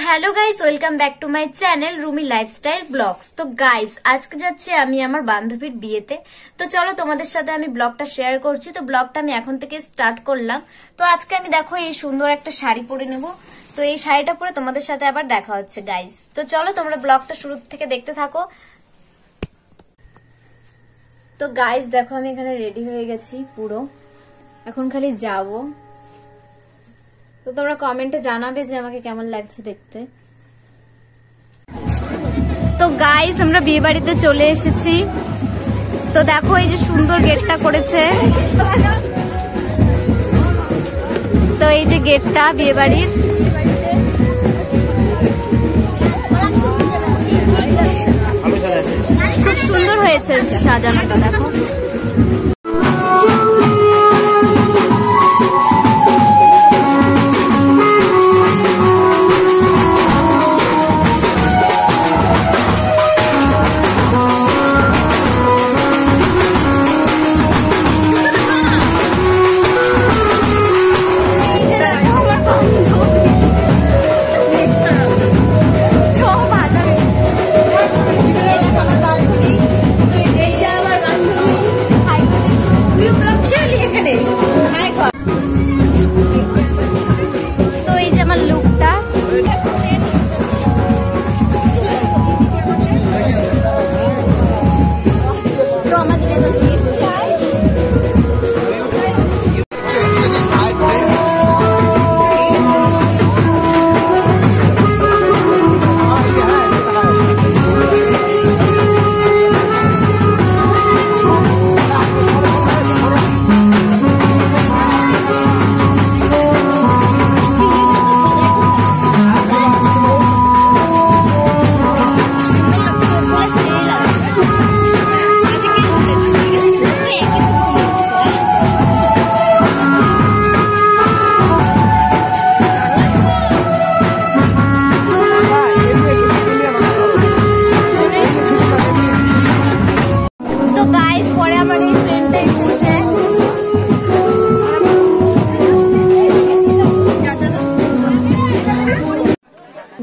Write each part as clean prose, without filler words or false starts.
Hello guys, welcome back to my channel Rumi lifestyle vlogs. তো guys, আজকে যাচ্ছি আমি আমার বান্ধবীর বিয়েতে। তো চলো তোমাদের সাথে আমি ব্লগটা শেয়ার করছি। তো ব্লগটা আমি এখন থেকে স্টার্ট করলাম। তো আজকে আমি দেখো এই সুন্দর একটা শাড়ি পরে নেব। তো এই শাড়িটা পরে তোমাদের সাথে আবার দেখা হচ্ছে গাইস। তো চলো তোমরা ব্লগটা শুরু থেকে দেখতে থাকো। তো গাইস দেখো, আমি এখানে রেডি হয়ে গেছি পুরো, এখন খালি যাবো। তো তোমরা কমেন্টে জানাবে যে আমাকে কেমন লাগছে দেখতে। তো গাইস, আমরা বিয়ে বাড়িতে চলে এসেছি। তো দেখো এই যে সুন্দর গেটটা করেছে। তো এই যে গেটটা বিয়ে বাড়ির, খুব সুন্দর হয়েছে সাজানোটা দেখো।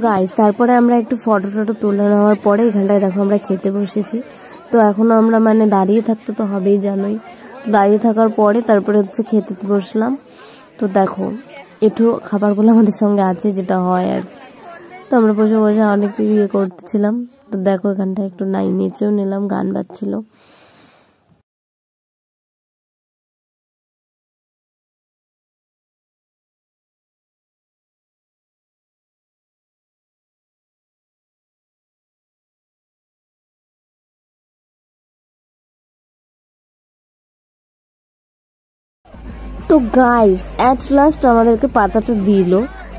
গাইস তারপরে আমরা একটু ফটো তুলে নেওয়ার পরে এখানটায় দেখো আমরা খেতে বসেছি। তো এখন আমরা দাঁড়িয়ে থাকতে তো হবেই, জানোই। দাঁড়িয়ে থাকার পরে তারপরে হচ্ছে খেতে বসলাম। তো দেখো একটু খাবারগুলো আমাদের সঙ্গে আছে, যেটা হয় আর কি। তো আমরা বসে বসে অনেক ইয়ে করতেছিলাম। তো দেখো এখানটায় একটু নেচেও নিলাম, গান বাজছিল। তো গাইস এট লাস্ট আমাদেরকে পাতাটা দিল।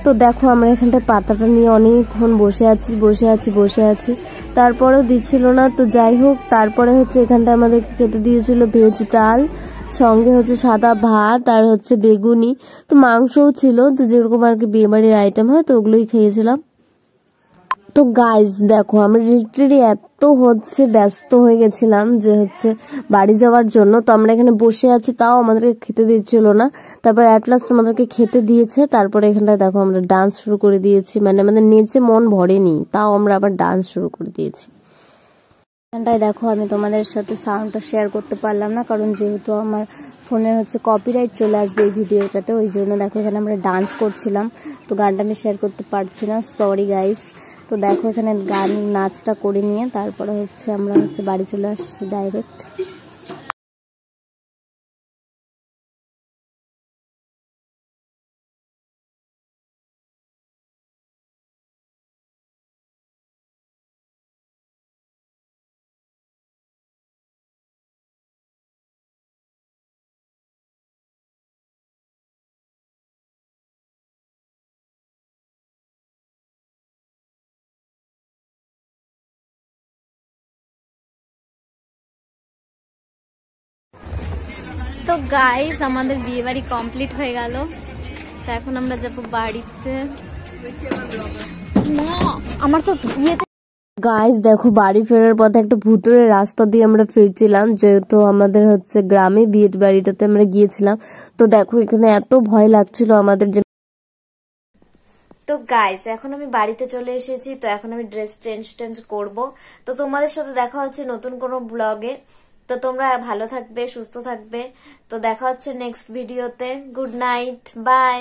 তো দেখো আমরা এখানটায় পাতাটা নিয়ে অনেকক্ষণ বসে আছি। তারপরেও দিচ্ছিল না। তো যাই হোক, তারপরে হচ্ছে এখানটায় আমাদেরকে খেতে দিয়েছিল ভেজ ডাল, সঙ্গে হচ্ছে সাদা ভাত আর হচ্ছে বেগুনি। তো মাংসও ছিল, তো যেরকম আর কি বিয়ে বাড়ির আইটেম হয়, তো ওগুলোই খেয়েছিলাম। তো গাইজ দেখো, আমরা লিটারেলি এত ব্যস্ত হয়ে গেছিলাম যে বাড়ি যাওয়ার জন্য। তো আমরা এখানে বসে আছি, তাও আমাদেরকে খেতে দিচ্ছিল না। তারপর অ্যাট লাস্ট আমাদেরকে খেতে দিয়েছে। তারপরে এখানটায় দেখো আমরা ডান্স শুরু করে দিয়েছি। আমাদের নেচে মন ভরেনি, তাও আমরা আবার ডান্স শুরু করে দিয়েছি। এখানটায় দেখো আমি তোমাদের সাথে সাউন্ডটা শেয়ার করতে পারলাম না, কারণ যেহেতু আমার ফোনে কপিরাইট চলে আসবে এই ভিডিওটাতে, ওই জন্য দেখো এখানে আমরা ডান্স করছিলাম। তো গানটা আমি শেয়ার করতে পারছি না, সরি গাইস। তো দেখো এখানে গান নাচটা করে নিয়ে তারপরে আমরা বাড়ি চলে আসছি ডাইরেক্ট। তো গাইস আমাদের বিয়ে বাড়ি কমপ্লিট হয়ে গেল। তো এখন আমরা যাব বাড়িতে। আমার তো গাইস দেখো, বাড়ি ফেরার পথে একটা ভুতুড়ে রাস্তা দিয়ে আমরা ফিরছিলাম, যেহেতু আমাদের গ্রামে বিয়ের বাড়িটাতে আমরা গিয়েছিলাম। তো দেখো এখানে এত ভয় লাগছিল আমাদের যে। তো তো গাইস এখন আমি বাড়িতে চলে এসেছি, তো এখন আমি ড্রেস চেঞ্জ করব। তো তোমাদের সাথে দেখা হচ্ছে নতুন কোনো ব্লগে। তো তোমরা ভালো থাকবে, সুস্থ থাকবে। তো দেখা হচ্ছে নেক্সট ভিডিওতে। Good night, by.